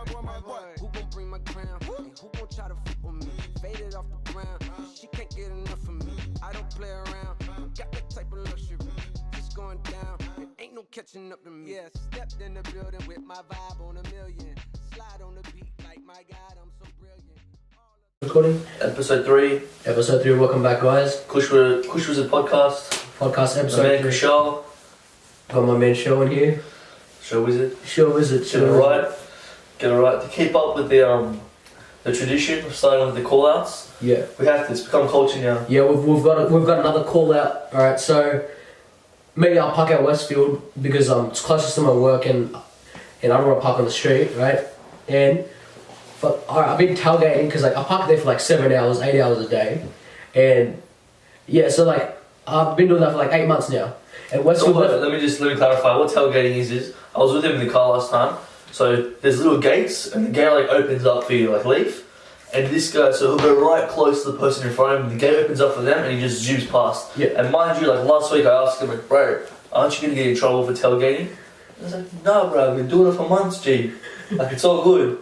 Who gon' bring my crown? And who gon' try to fuck with me? Faded off the ground. She can't get enough of me. I don't play around. Got that type of luxury. Just going down. And ain't no catching up to me. Yeah, stepped in the building with my vibe on a million. Slide on the beat like my God, I'm so brilliant. Recording? Episode 3. Episode 3, welcome back, guys. KushWizzard Podcast. Podcast episode My man 3. Kushal. Got my man Show in here. KushWizzard. KushWizzard. Get it right. To keep up with the tradition of starting with the call-outs. Yeah. We have to. It's become culture now. Yeah, we've got another call out. Alright, so maybe I'll park at Westfield because it's closest to my work and I don't want to park on the street, right? I've been tailgating because I park there for 7 hours, 8 hours a day, and yeah, so I've been doing that for 8 months now. And Westfield. Let me clarify what tailgating is. I was with him in the car last time. So there's little gates, and the gate opens up for you to leave. And this guy, so he'll go right close to the person in front of him. The gate opens up for them, and he just zooms past. Yeah. And mind you, last week I asked him, bro, aren't you gonna get in trouble for tailgating? I was like, no, bro, I've been doing it for months, G. It's all good.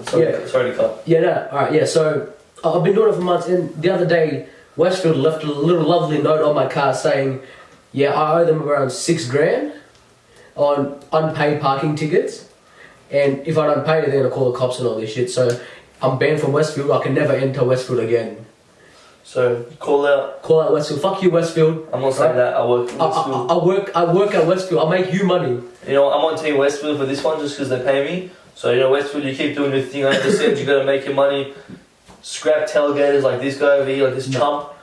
Sorry to cut. Yeah, no, alright, yeah, so I've been doing it for months, and the other day, Westfield left a little lovely note on my car saying, yeah, I owe them around $6,000 on unpaid parking tickets, and if I don't pay, they're gonna call the cops and all this shit, so I'm banned from Westfield. I can never enter Westfield again. So, call out Westfield. Fuck you, Westfield. I'm not saying that, I work at Westfield. I work at Westfield, I make you money. You know, I'm on Team Westfield for this one just because they pay me. So, Westfield, you keep doing your thing. I understand you gotta make your money. Scrap tailgaters like this guy over here, this chump.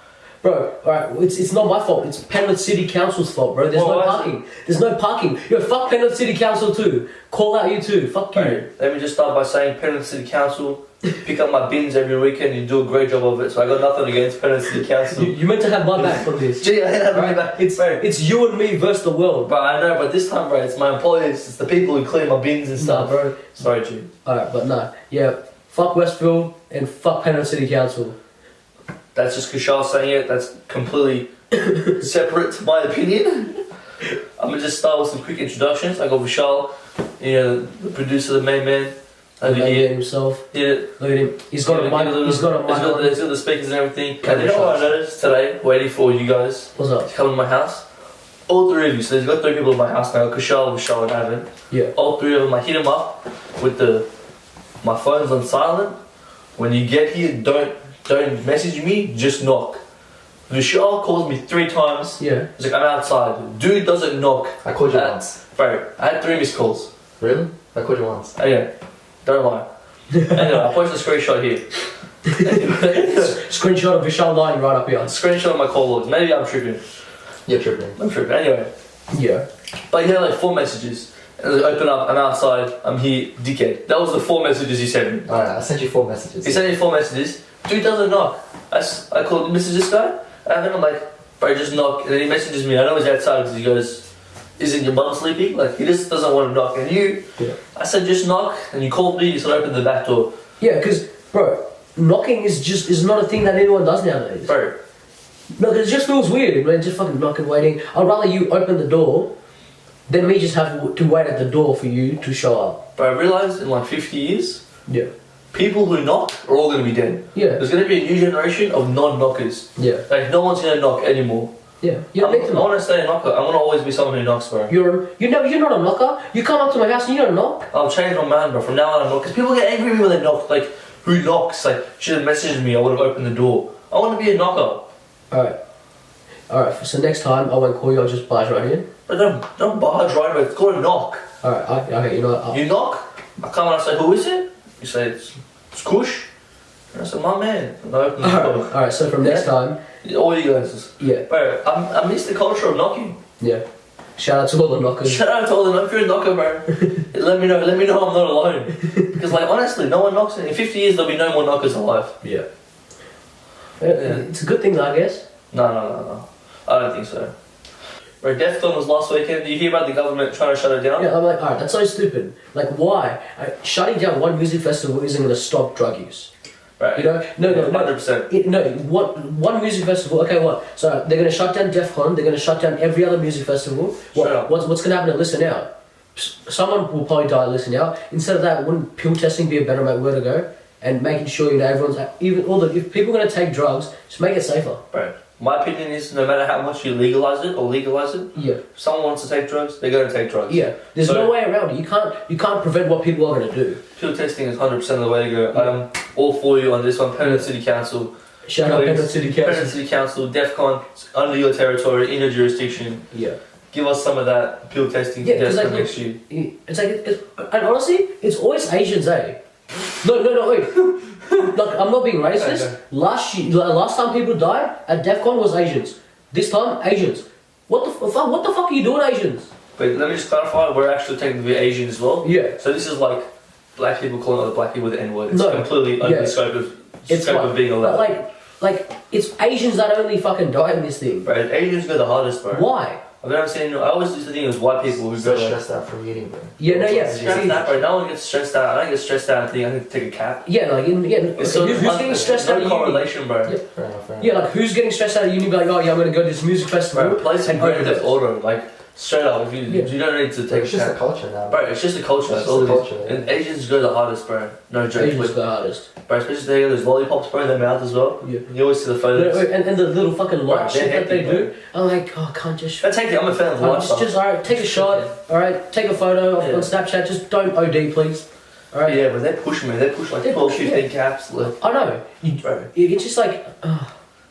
Bro, alright, it's not my fault. It's Penrith City Council's fault, bro. There's no parking. There's no parking. Yo, fuck Penrith City Council too. Call out you too. Fuck you. Right. Let me just start by saying Penrith City Council pick up my bins every weekend. You do a great job of it. So I got nothing against Penrith City Council. You meant to have my back on this. Gee, I ain't having my back. It's you and me versus the world. Bro, I know, but this time, bro, it's my employees. It's the people who clean my bins and stuff. Nah, bro. Sorry, G. Alright, but nah. Yeah, fuck Westfield and fuck Penrith City Council. That's just Kushal saying it. That's completely separate to my opinion. I'm gonna just start with some quick introductions. I got Kushal, the producer, the main man. Over here himself. Yeah. Look at him. He's got a mic. He's got a mic. He's got the speakers and everything. And you know what I noticed today, waiting for you guys What's up? to come to my house? All three of you. So there's got 3 people in my house now. Kushal, and Evan. Yeah. All 3 of them. I hit them up with my phone's on silent. When you get here, don't message me, just knock. Vishal calls me 3 times. Yeah. He's like, I'm outside. Dude doesn't knock. I called you once. Bro, I had 3 missed calls. Really? I called you once. Anyway, don't lie. Anyway, I posted a screenshot here. Screenshot of Vishal lying right up here. Screenshot of my call logs. Maybe I'm tripping. You're tripping. I'm tripping. Anyway. Yeah. But he had 4 messages. And I open up, I'm outside, I'm here, dickhead. That was the 4 messages he sent me. Alright, I sent you 4 messages. He sent me 4 messages. Dude doesn't knock. I called, message this guy, and then I'm like, bro, just knock. And then he messages me. I know he's outside because he goes, isn't your mum sleeping? He just doesn't want to knock. And I said, just knock. And you called me, you said, open the back door. Yeah, because, bro, knocking is not a thing that anyone does nowadays. Bro. No, it just feels weird, man. Just fucking knocking, waiting. I'd rather you open the door than me just have to wait at the door for you to show up. But I realised in 50 years, yeah, people who knock are all going to be dead. Yeah. There's going to be a new generation of non-knockers. Yeah. No one's going to knock anymore. Yeah. I want to stay a knocker. I want to always be someone who knocks, bro. You're not a knocker. You come up to my house and you don't knock. I'll change my mind, bro. From now on, I knock. Because people get angry when they knock. Who knocks? Should have messaged me. I would have opened the door. I want to be a knocker. Alright, so next time I won't call you, I'll just barge right in. But don't barge right, bro. It's called a knock. Alright, okay, you know what? You knock, I come and I say, who is it? You say, it's Kush. And I say, my man. And I open the door. Alright, so from next time... All you guys. Yeah. Bro, I miss the culture of knocking. Yeah. Shout out to all the knockers. Shout out to all the knockers. If you're a knocker, bro, let me know I'm not alone. Because, honestly, no one knocks. In 50 years, there'll be no more knockers alive. Yeah. It's a good thing, I guess. No. I don't think so. Bro, Defqon was last weekend. Did you hear about the government trying to shut it down? Yeah, I'm like, alright, that's so stupid. Why? Shutting down one music festival isn't going to stop drug use. Right. No. 100%. One music festival, okay, what? So they're going to shut down Defqon, they're going to shut down every other music festival. What's going to happen to Listen Out? someone will probably die listening out. Instead of that, wouldn't pill testing be a better way to go? And making sure everyone's if people are going to take drugs, just make it safer. Right. My opinion is no matter how much you legalize it, if someone wants to take drugs, they're going to take drugs. Yeah. There's no way around it. You can't prevent what people are going to do. Pill testing is 100% the way to go. I'm all for you on this one. Penrith City Council. Shout out Penrith City Council. Penrith City Council, Defqon, under your territory, in your jurisdiction. Yeah. Give us some of that pill testing to test next year. It's and honestly, it's always Asians, eh? No, wait. Like, I'm not being racist. Okay. Last time people died at Defqon was Asians. This time, Asians. What the fuck are you doing, Asians? But let me just clarify, we're actually technically Asian as well. Yeah. So this is like black people calling other black people the N-word. It's completely under the scope of being allowed. But like, it's Asians that only fucking die in this thing. Bro, Asians go the hardest, bro. Why? I've never seen. I always used to think it was white people who So go stressed out from eating, bro. stressed out, bro. No one gets stressed out. I don't get stressed out and think I can take a cap. Yeah, like who's getting stressed out? No correlation, bro. Yeah. Fair enough. Yeah, like who's getting stressed out at uni? Be like, oh yeah, I'm gonna go to this music festival. Bro, place in grand theft auto, like straight up. If you don't need to take It's a just cap. a culture now. Bro, it's just a culture. It's That's all just a it is. culture, yeah. And Asians go the hardest, bro. No joke. Asians go hardest. Bro, especially they get those lollipops, bro, in their mouth as well. Yeah. You always see the photos. And the little fucking light Bro, shit that they hectic, do. I'm like, oh, I can't just. That's hectic. I'm a fan of the lifestyle. Just alright, take a shot. Alright, take a photo on Snapchat. Just don't OD, please. Alright. Yeah, but they push me. They push like 12, 15 caps. Like, I know. bro. It's just like.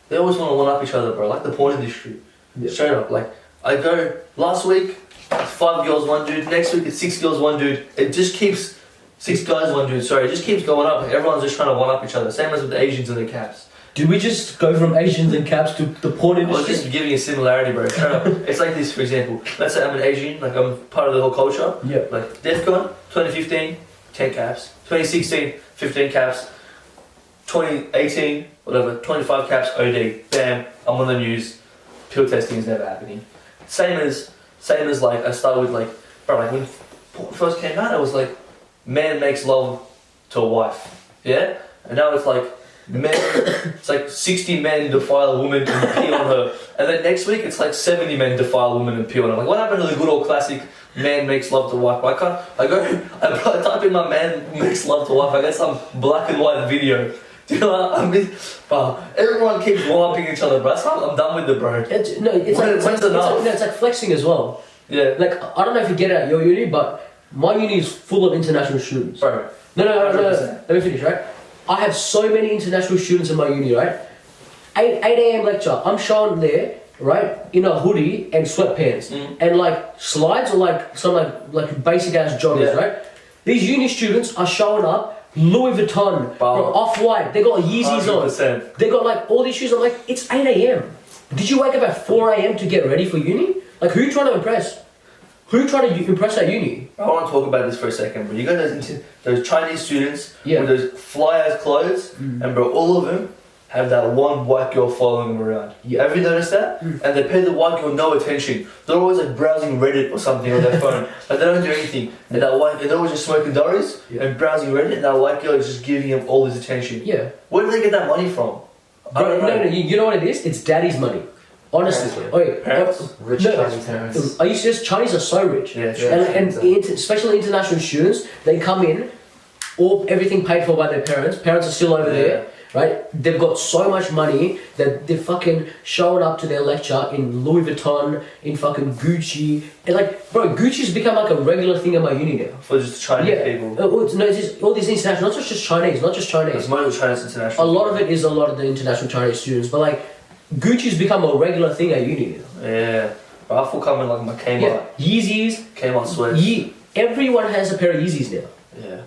They always want to one up each other, bro. Like the porn industry. Yeah. Straight up. Like, I go, last week, it's 5 girls, 1 dude. Next week, it's 6 girls, 1 dude. It just keeps, 6 guys, 1 dude. Sorry, it just keeps going up. Like, everyone's just trying to one up each other. Same as with the Asians and the caps. Did we just go from Asians and caps to the porn I was industry? just giving a similarity, bro. Straight up. It's like this, for example. Let's say I'm an Asian, like I'm part of the whole culture. Yeah. Like, Defqon, 2015, 10 caps. 2016, 15 caps. 2018, whatever, 25 caps, OD. Bam, I'm on the news. Pill testing is never happening. Same as like, I started with like, bro, like when porn first came out, it was like, man makes love to a wife. Yeah? And now it's like, it's like 60 men defile a woman and pee on her. And then next week, it's like 70 men defile a woman and pee on her. Like, what happened to the good old classic man makes love to wife? I type in my man makes love to wife, I get some black and white video. Do you know what I mean? Bro, everyone keeps one-upping each other, bro. I'm done with it, bro. It's like flexing as well. Yeah. Like, I don't know if you get it at your uni, but my uni is full of international students. Bro. No. 100%. Let me finish, right? I have so many international students in my uni, right? 8 a.m. lecture, I'm showing there, right, in a hoodie and sweatpants, and like slides or like some like basic ass joggers, right? These uni students are showing up, Louis Vuitton, bro, Off-White, they got Yeezys 100%. on, they got like all these shoes. I'm like, it's 8 a.m. Did you wake up at 4 a.m. to get ready for uni? Like, who you trying to impress? Who you trying to impress at uni? I want to talk about this for a second, bro. You got those Chinese students Yeah. with those fly-ass clothes, and bro, all of them have that one white girl following them around. Yeah. Have you noticed that? And they pay the white girl no attention. They're always like browsing Reddit or something on their phone. Like they don't do anything. And they're always just smoking Doris and browsing Reddit, and that white girl is just giving him all his attention. Yeah. Where do they get that money from? I Bro, don't know. no, you know what it is? It's daddy's money. Honestly. Parents. Rich Chinese parents. Are you serious? Chinese are so rich. Yeah, true. And especially international students, they come in, everything paid for by their parents. Parents are still over there, right? They've got so much money that they're fucking showing up to their lecture in Louis Vuitton, in fucking Gucci. And like, bro, Gucci's become like a regular thing in my uni now. For just Chinese people. It's just all these international, not just Chinese. It's mostly Chinese international. A lot of it is a lot of the international Chinese students, but like, Gucci's become a regular thing at uni now. Yeah. But I feel coming like my Kmart. Yeah, Yeezys. Kmart sweats. Everyone has a pair of Yeezys now. Yeah.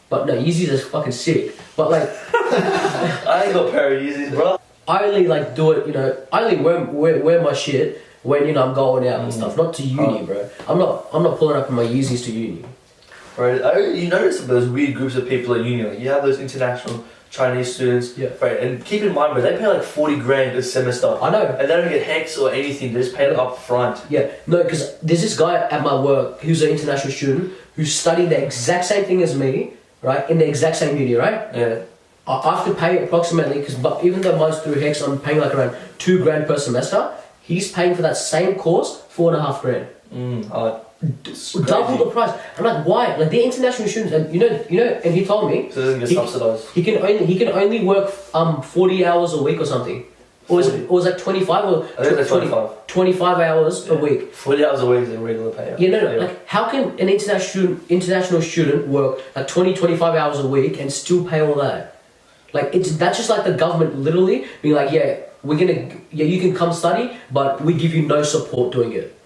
But no, Yeezys are fucking sick. But like, I ain't got a pair of Yeezys, bro. I only like do it, I only wear my shit when, I'm going out and stuff. Not to uni, bro. I'm not pulling up in my Yeezys to uni. Bro, you notice those weird groups of people at uni. Like you have those international Chinese students. Yeah. Right, and keep in mind, bro, they pay like 40 grand a semester. I know. And they don't get hex or anything. They just pay it up front. Yeah, no, because there's this guy at my work who's an international student who's studying the exact same thing as me, right, in the exact same uni, right? Yeah. I have to pay approximately, but even though mine's through Hex, I'm paying like around $2 grand per semester. He's paying for that same course, 4.5 grand. double the price. I'm like, why? Like they're international students, and you know, and he told me So it doesn't get subsidised. he can only work 40 hours a week or something. Or was it 25 or I think that's 25. 25 hours a week. 40 hours a week is a regular payout. Yeah, no. Like, how can an international student work like 25 hours a week and still pay all that? Like, that's just like the government literally being like, you can come study, but we give you no support doing it.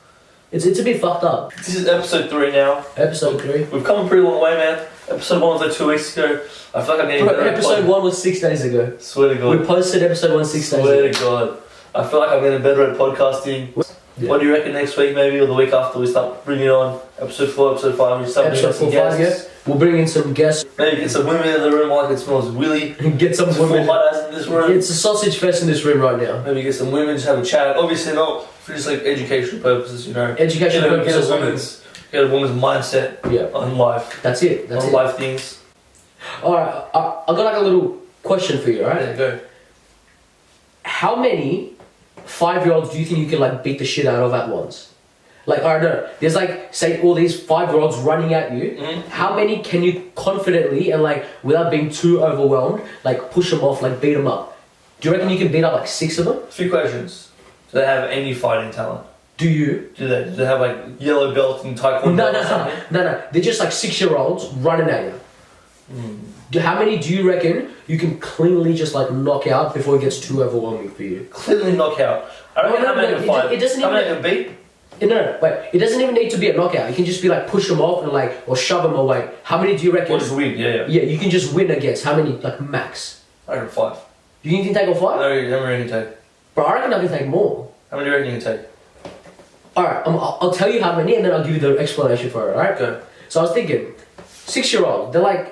It's a bit fucked up. This is episode 3 now. Episode 3. We've come a pretty long way, man. Episode 1 was like 2 weeks ago. I feel like I'm getting better at Episode 1 was 6 days ago. Swear to God. We posted episode 1 6 days ago. Swear to God. I feel like I'm getting better at podcasting. Yeah. What do you reckon next week, maybe, or the week after we start bringing on episode 4, episode 5? We start bringing on some guests. We'll bring in some guests. Maybe get some women in the room. I can smell Willy. Get some women. Full hot ass in this room. It's a sausage fest in this room right now. Maybe get some women, just have a chat. Obviously not for just like educational purposes, you know. Educational purposes. Get a woman's mindset on life. That's it. On life things. Alright, I got like a little question for you, alright? Yeah, go. How many 5-year-olds do you think you can like beat the shit out of at once? Like, I don't know, there's like, say all these 5-year-olds running at you. Mm-hmm. How many can you confidently and like without being too overwhelmed, like push them off, like beat them up? Do you reckon you can beat up like 6 of them? A few questions. Do they have any fighting talent? Do you? Do they have like yellow belt in taekwondo? No. They're just like 6-year-olds running at you. How many do you reckon you can cleanly just like knock out before it gets too overwhelming for you? Clearly knock out. I don't know how many can fight. It doesn't how even. many can beat? No, wait. It doesn't even need to be a knockout. You can just be like push them off and like or shove them away. How many do you reckon? Or just win, yeah. Yeah, you can just win against how many like max? I reckon 5. You think you can take on 5? How many do you reckon you take? Bro, I reckon I can take more. How many do you reckon you can take? Alright, I'll tell you how many and then I'll give you the explanation for it, alright? Go. So I was thinking, 6-year-old, they're like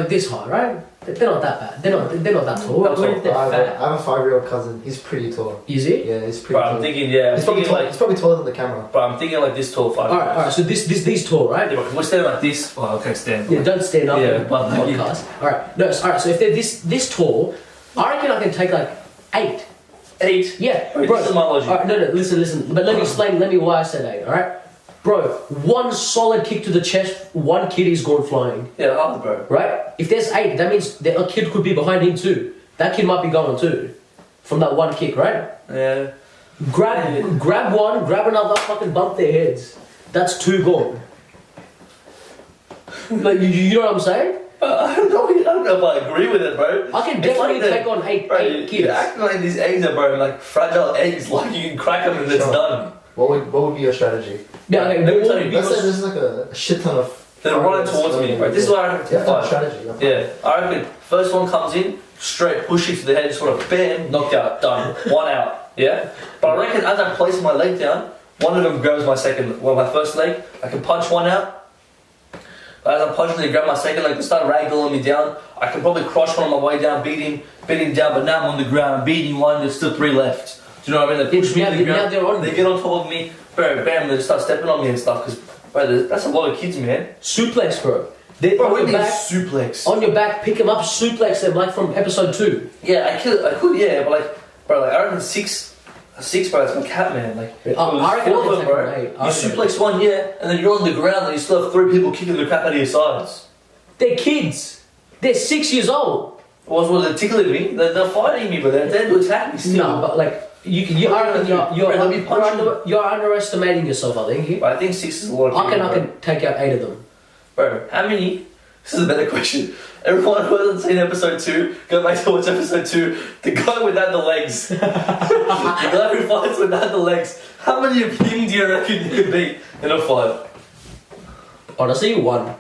this high, right? They're not that bad. They're not that tall. That's What if they're I fat? have a 5-year-old cousin. He's pretty tall. Is he? Yeah, he's pretty But tall. I'm thinking, yeah. He's probably, he's probably taller than the camera. But I'm thinking like this tall 5. Alright, so these tall, right? Yeah, but we're standing like this. Oh, okay, stand. Yeah, don't stand up Yeah, on the but- podcast. Alright, so if they're this tall, I reckon I can take like 8. 8? Yeah, Wait, bro. this is my logic. Alright, no, listen. But let me explain why I said 8, alright? Bro, one solid kick to the chest, one kid is gone flying. Yeah, half, bro. Right? If there's 8, that means that a kid could be behind him too. That kid might be going too. From that one kick, right? Yeah. Grab one, grab another, fucking bump their heads. That's 2 gone. Like, you know what I'm saying? I don't know if I agree with it, bro. I can It's definitely like that- take on 8 Bro, kids. you're acting like these eggs are, bro, like fragile eggs, like you can crack them and it's Sure. done. What would be your strategy? Yeah, okay, Let me what tell would you, be Let's say your- there's like a shit ton of... They're running towards me, bro. This is what I reckon You have to have a to strategy. Yeah, I reckon first one comes in, straight push it to the head, just sort of bam, knocked out, done, 1 out. Yeah, but I reckon as I'm placing my leg down, one of them grabs my first leg. I can punch one out. But as I'm punching, they grab my second leg, they start ragdolling me down. I can probably crush one on my way down, beat him down. But now I'm on the ground, I'm beating one. There's still 3 left. Do you know what I mean? They push me to the ground. Now they're on They me. get on top of me, bam, bam. They just start stepping on me and stuff. Cause bro, that's a lot of kids, man. Suplex, bro. They're Bro, on what do your you mean back. suplex? On your back, pick them up, suplex them like from episode 2. Yeah, I could, yeah, but like, bro, like I reckon 6, bro, that's my cat, man. Like, I reckon four I can of them, take bro. on 8. You I reckon- suplex one, yeah, and then you're on the ground and you still have 3 people kicking the crap out of your sides. They're kids. They're 6 years old. Well, they're tickling me. They're fighting me, but they're there to attack me still. No, but like you What I are reckon you gonna do? Bro, let me punch you. you're underestimating yourself. I think. But I think 6 is a lot of I people, bro. can take out 8 of them. Bro, how many? This is a better question. Everyone who hasn't seen episode 2, go back to watch episode 2. The guy without the legs. The guy who fights without the legs. How many of him do you reckon you could beat in a fight? Honestly, 1.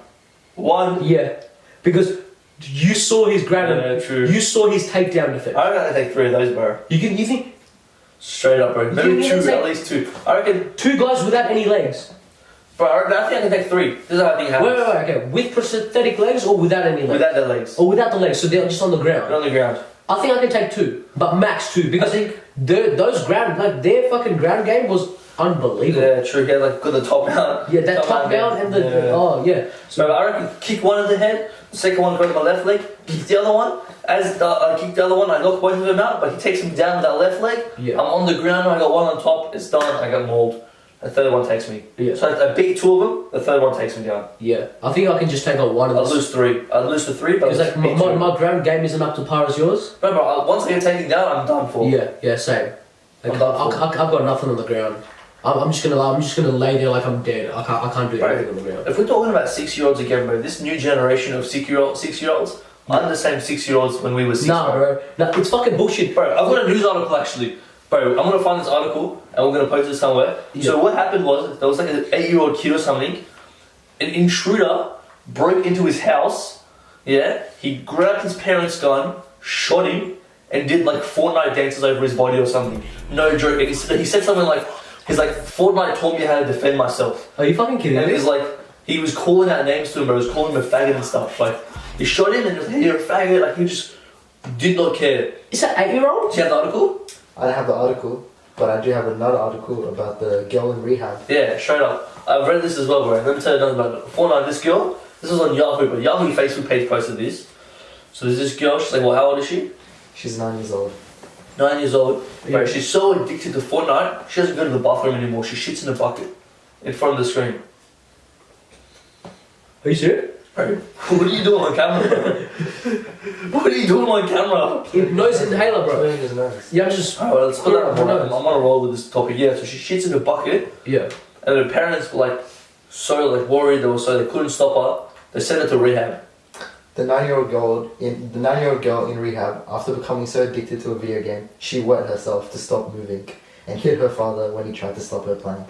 1. Yeah, because you saw his ground. Yeah, true. You saw his takedown defense. I reckon I take 3 of those, bro. You think Straight up, bro. Maybe You 2, can at least 2. I reckon, 2 guys without any legs? bro, I think I can take 3. This is how I think it happens. Wait, okay. With prosthetic legs or without any legs? Without their legs. Or without the legs, so they're just on the They're ground. on the ground. I think I can take 2, but max 2 because those ground like their fucking ground game was unbelievable. Yeah, true. Yeah, like got the top mount. Yeah, that top down and the oh yeah. So I reckon kick one in the head, the second one goes to my left leg, kick the other one. As I kick the other one, I knock both of them out, but he takes him down with that left leg. Yeah. I'm on the ground, I got one on top, it's done, I got mauled. the third one takes me. Yeah. So I beat two of them, the third one takes me down. Yeah. I think I can just take on one of I'll those. lose three. I'll lose to three, but Because like my ground game isn't up to par as yours. Bro, once I get taken down, I'm done for. Yeah, same. Like, I'm done for. I've got nothing on the ground. I'm just gonna lay there like I'm dead. I can't do Bro, anything on the ground. if we're talking about 6-year-olds again, bro, this new generation of 6-year-olds, I'm the same 6-year-olds when we were 6. Nah, bro. Nah, it's fucking bullshit. Bro, I've got a news article actually. Bro, I'm gonna find this article and we're gonna post it somewhere. Yeah. So what happened was there was like an 8-year-old kid or something. An intruder broke into his house. Yeah, he grabbed his parents' gun, shot him, and did like Fortnite dances over his body or something. No joke. And he said something like, he's like, Fortnite taught me how to defend myself. Are you fucking kidding And me? he's like, he was calling out names to him, bro. He was calling him a faggot and stuff. Like, he shot him and he was like, you're a faggot. Like, he just did not care. Is that 8-year-old? Do you have the article? I don't have the article, but I do have another article about the girl in rehab. Yeah, straight up. I've read this as well, bro. Let me tell you another about it. Fortnite, this girl, this was on Yahoo, but Yahoo Facebook page posted this. So there's this girl, she's like, well, how old is she? She's 9 years old. 9 years old. Bro, Yeah. she's so addicted to Fortnite, she doesn't go to the bathroom anymore. She shits in a bucket in front of the screen. Are you serious? Bro, what are you doing on camera, bro? What are you doing on camera? Nose inhaler, bro. Blowing his nose. Yeah, I'm just. Alright, let's put that Her on. nose. I'm on a roll with this topic. Yeah, so she shits in a bucket, Yeah. and her parents were like, so like worried, so they couldn't stop her. They sent her to rehab. The 9-year-old girl in rehab, after becoming so addicted to a video game, she wet herself to stop moving and hit her father when he tried to stop her playing.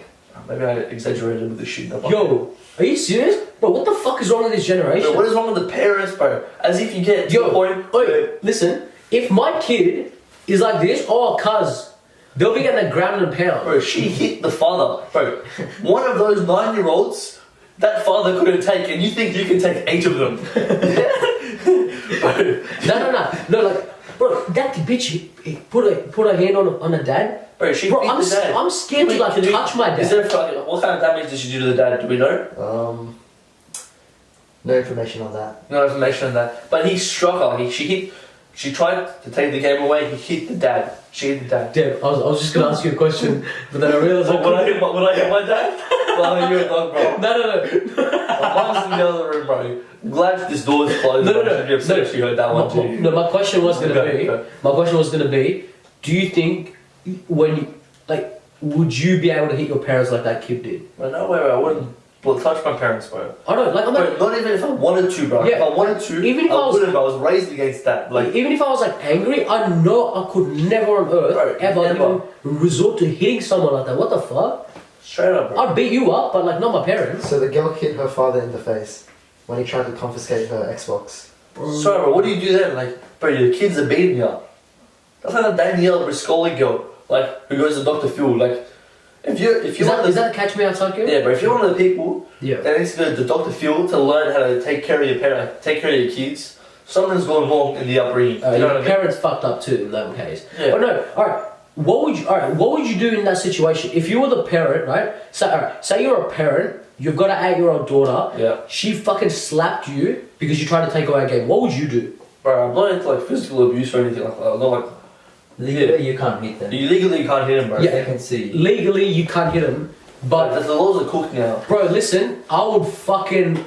Maybe I exaggerated with the shit in the bucket. Yo, are you serious? Bro, what the fuck is wrong with this generation? Bro, what is wrong with the parents, bro? As if you get to the point. Wait, listen. If my kid is like this, cuz, they'll be getting grounded and pound. Bro, she hit the father. Bro, one of those 9-year-olds, that father couldn't take, and you think you can take 8 of them. Bro. No, like, bro, that bitch put her hand on her dad. Bro, she Bro, beat the dad. I'm scared to like Can you- touch my Is dad. there what kind of damage did she do to the dad? Do we know? No information on that. No information on that. But he struck her. She tried to take the game away. He hit the dad. She hit the dad. Damn, I was just gonna ask you a question, but then I realized Would I hit my dad? Well, you're a dog, bro. No. My mom's in the other room, bro. I'm glad this door is closed. No. She'd be upset if she heard that one too. No, my question was gonna be, do you think would you be able to hit your parents like that kid did? Bro, no way, bro. I wouldn't touch my parents, bro. I don't like. I'm Bro, like, not even if I wanted to, bro. Yeah. If I wanted to, Even if I was- wouldn't. I was raised against that. Like, even if I was like angry, I know I could never on earth Bro, ever never. even resort to hitting someone like that. What the fuck? straight up, bro. I'd beat you up, but like not my parents. So the girl hit her father in the face when he tried to confiscate her Xbox. Sorry, bro. What do you do then? Like, bro, your kids are beating you. That's like a Danielle Briscoli girl, like who goes to Dr. Phil. Like, if you're Is one of the that Catch Me Outside girl? yeah, but if you're one of the people Yeah. that needs to go to Dr. Phil to learn how to take care of your parents, take care of your kids, something's gone wrong in the upbringing. You know Your what I mean? parents fucked up too in that case. Yeah. But no, alright. What would you do in that situation? If you were the parent, right? Say you're a parent, you've got an 8-year-old daughter, Yeah. she fucking slapped you because you tried to take away a game. What would you do? Bro, I'm not into like physical abuse or anything like that. I'm not like Legally, you can't hit them. you legally can't hit him, bro. Yeah. They can see. Legally, you can't hit him, But but the laws are cooked now. bro, listen, I would fucking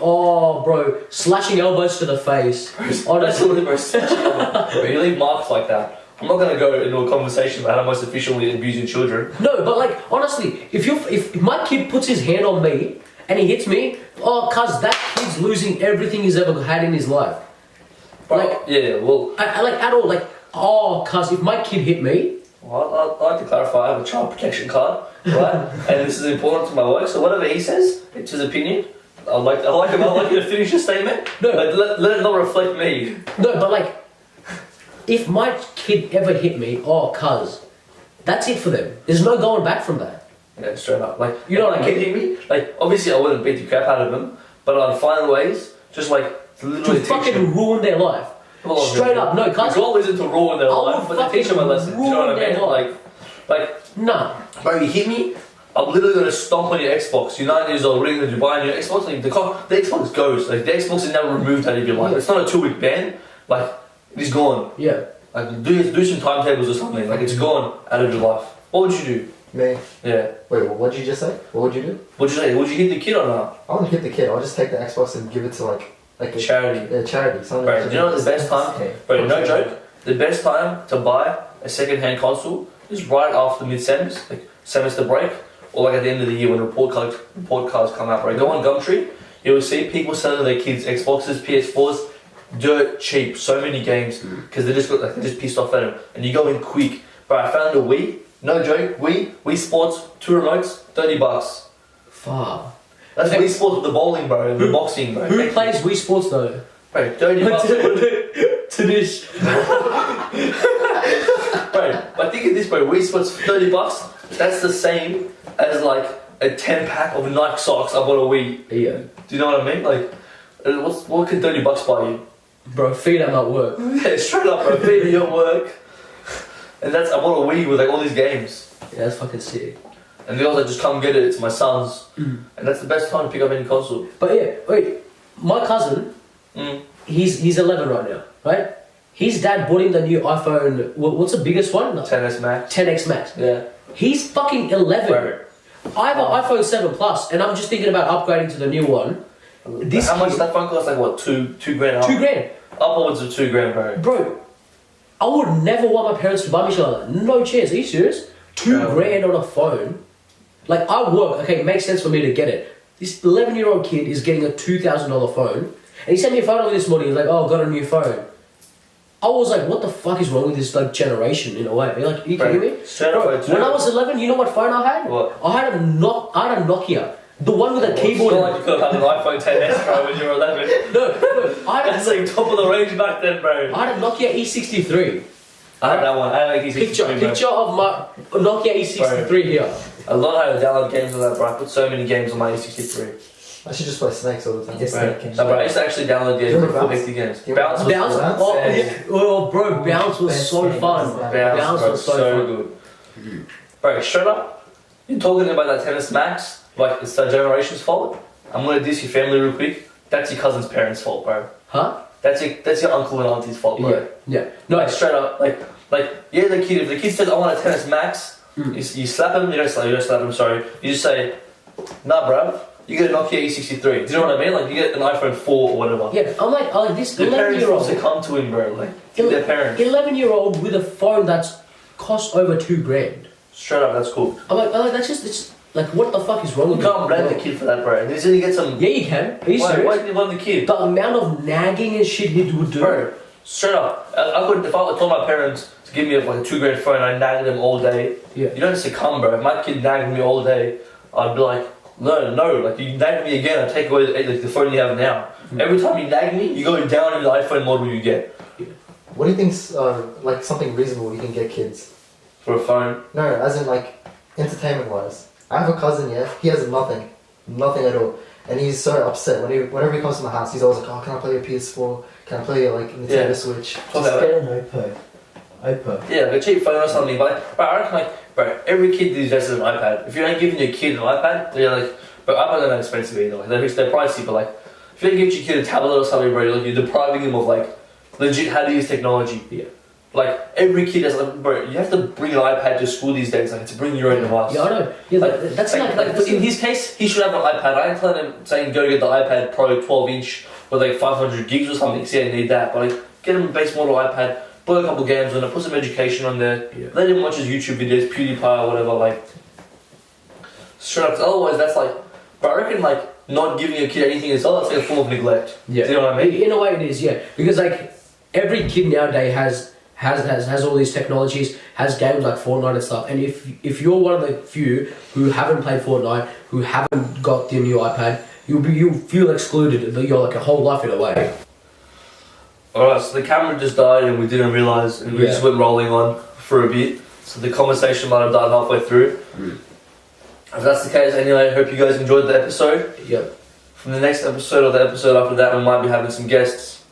slashing elbows to the face. That's Honestly, literally bro, bro, you leave marks like that. I'm not gonna go into a conversation about how I'm most efficiently abusing children. no, but like honestly, if my kid puts his hand on me and he hits me, cuz that kid's losing everything he's ever had in his life. Bro, Like- yeah, well, I like at all, like cuz if my kid hit me, well, I like to clarify, I have a child protection card, right? And this is important to my work, so whatever he says, it's his opinion. I'd like you to finish your statement. No. But let it not reflect me. no, but like if my kid ever hit me, cuz that's it for them. There's no going back from that. Yeah, straight up. Like, You know when what I a kid hit me, like, obviously I wouldn't beat the crap out of him, but I'd find ways, just like, to literally To teach fucking him. ruin their life. Come on, Straight man. up, no, The cuz goal isn't to ruin their I would life, but to teach them a lesson. Do you know what I ruin their mean? life. Like, nah. bro, you hit me, I'm literally gonna stomp on your Xbox. You're 9 years old, what are you gonna do? Buy a new Xbox? Like, the Xbox goes. Like, the Xbox is never removed out of your life. It's not a 2-week ban. Like, it's gone. Yeah. Like, do some timetables or something. Like, it's gone out of your life. What would you do? Me. Yeah. Wait, what did you just say? What would you do? What'd you say? Would you hit the kid or not? I wouldn't hit the kid. I'll just take the Xbox and give it to like a Charity. charity. Something Bro, you know what the best time? Okay. Bro, no joke. The best time to buy a second-hand console is right after mid-sems, like semester break, or like at the end of the year when report cards come out. Bro, go on Gumtree, you will see people selling their kids Xboxes, PS4s, dirt cheap. So many games because they're just pissed off at them, and you go in quick. Bro, I found a Wii. No joke. Wii Sports, 2 remotes, $30. Fuck. That's Wii Sports with the bowling, bro, and the boxing, bro. Who plays Wii Sports though? Bro, $30. To this. Bro, but think of this, bro. Wii Sports $30. That's the same as like a 10-pack of Nike socks I bought a Wii. Yeah. Do you know what I mean? Like, what can $30 buy you? Bro, feed them at work. Yeah, straight up, bro. Feed me at work. And I bought a Wii with like all these games. Yeah, that's fucking sick. And the others like, just come get it. It's my son's. And that's the best time to pick up any console. But yeah, wait. My cousin, he's 11 right now, right? His dad bought him the new iPhone. What's the biggest one? 10s Max. 10X Max. Yeah. He's fucking 11. Bro. I have an iPhone 7 Plus, and I'm just thinking about upgrading to the new one. How much does that phone cost? Like what? $2 grand? $2 grand. Upwards of $2 grand, bro. Bro, I would never want my parents to buy me shit like that. No chance. Are you serious? $2 grand on a phone. Like, I work. Okay, it makes sense for me to get it. This 11-year-old kid is getting a $2,000 phone. And he sent me a photo this morning. He's like, oh, I got a new phone. I was like, what the fuck is wrong with this like generation in a way? Like, you kidding me? Bro, when I was 11, you know what phone I had? What? I had a Nokia. The one with a keyboard. It's not like you could have had an iPhone 10s, bro, when you were 11. No, I had That's like top of the range back then, bro. I had a Nokia E63. I had that one. I had like E63, Picture of my Nokia E63 here. I love how to download games on that, bro. I put so many games on my E63. I should just play Snakes all the time. Yes, Bro, Snake. no, bro, I used to actually download games Remember for Bounce? 50 games. Do you Bounce was Bounce, Bounce? oh, Yeah. yeah. Oh, bro, Bounce was Best so thing fun. is that. Bounce, bro, was so so fun. good. Bro, straight up, you're talking about that tennis max, like it's the generation's fault. I'm gonna diss your family real quick. That's your cousin's parents' fault, bro. Huh? That's your uncle and auntie's fault, bro. Yeah. No, Like straight up, like yeah, the kid. If the kid says I want a tennis max, you slap him. You don't slap him. Sorry, you just say, nah, bro. You get a Nokia E63. Do you know what I mean? Like you get an iPhone 4 or whatever. yeah, I'm like this The parents 11-year-old. also come to him, bro. Like their parents. 11-year-old with a phone that's cost over $2 grand. Straight up, that's cool. I'm like that's just it's like what the fuck is wrong You with can't blame the kid for that, bro. He's gonna get some. Yeah, you can. Are you Why serious? do you blame the kid? The amount of nagging and shit he would do. Bro, straight up. I could, if I told my parents to give me like a $2 grand phone, I nagged them all day. Yeah. You don't succumb, bro. If my kid nagged me all day, I'd be like, no. Like you nag me again, I take away the phone you have now. Every time you nag me, you go down in the iPhone model you get What do you think's like something reasonable you can get kids? for a phone. No, as in like entertainment wise. I have a cousin, yeah, he has nothing at all. And he's so upset whenever he comes to my house, he's always like, oh, can I play a PS4? Can I play like Nintendo Switch? Talk Just about get it. an Oppo. Yeah, like a cheap phone or something. But I reckon bro, every kid these days has an iPad. If you ain't giving your kid an iPad, they're like, but iPads are not expensive either. Like they're pricey, but like if you don't give your kid a tablet or something, bro, you're depriving them of like legit how to use technology. Yeah. Like every kid has like, bro, you have to bring an iPad to school these days, like to bring your own device. Yeah, I know. Yeah, that's like in his case, he should have an iPad. I ain't telling him saying go get the iPad Pro 12-inch with like 500 gigs or something. See, I need that, but like get him a base model iPad, put a couple games on it, put some education on there. Yeah. Let him watch his YouTube videos, PewDiePie or whatever. Like straight up. Otherwise, that's like, but I reckon like not giving your kid anything is that's like a form of neglect. Yeah. Do you know what I mean? In a way, it is. Yeah, because like every kid nowadays has all these technologies, has games like Fortnite and stuff. And if you're one of the few who haven't played Fortnite, who haven't got the new iPad, you'll feel excluded. You're like a whole life in a way. Alright, so the camera just died and we didn't realise, and we just went rolling on for a bit. So the conversation might have died halfway through. If that's the case, anyway, I hope you guys enjoyed the episode. Yep. From the next episode or the episode after that, we might be having some guests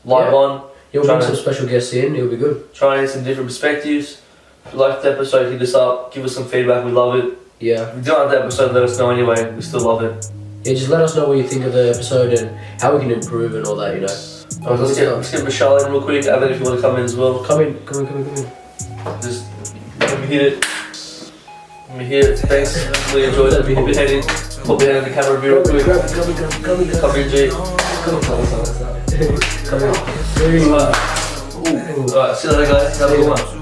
live on. You'll bring some special guests in, it'll be good. Try and get some different perspectives. If you liked the episode, hit us up, give us some feedback, we love it. Yeah. If you don't like the episode, let us know anyway, we still love it. Yeah, just let us know what you think of the episode and how we can improve and all that, you know. Let's get Michelle in real quick, Evan, if you want to come in as well. Come in. Just let me hit it. We're here. Thanks. Really enjoyed it. Pop your head in. Pop your head in the camera real quick. Come in, G. Come here. Alright, see you later, guys. Have a good one.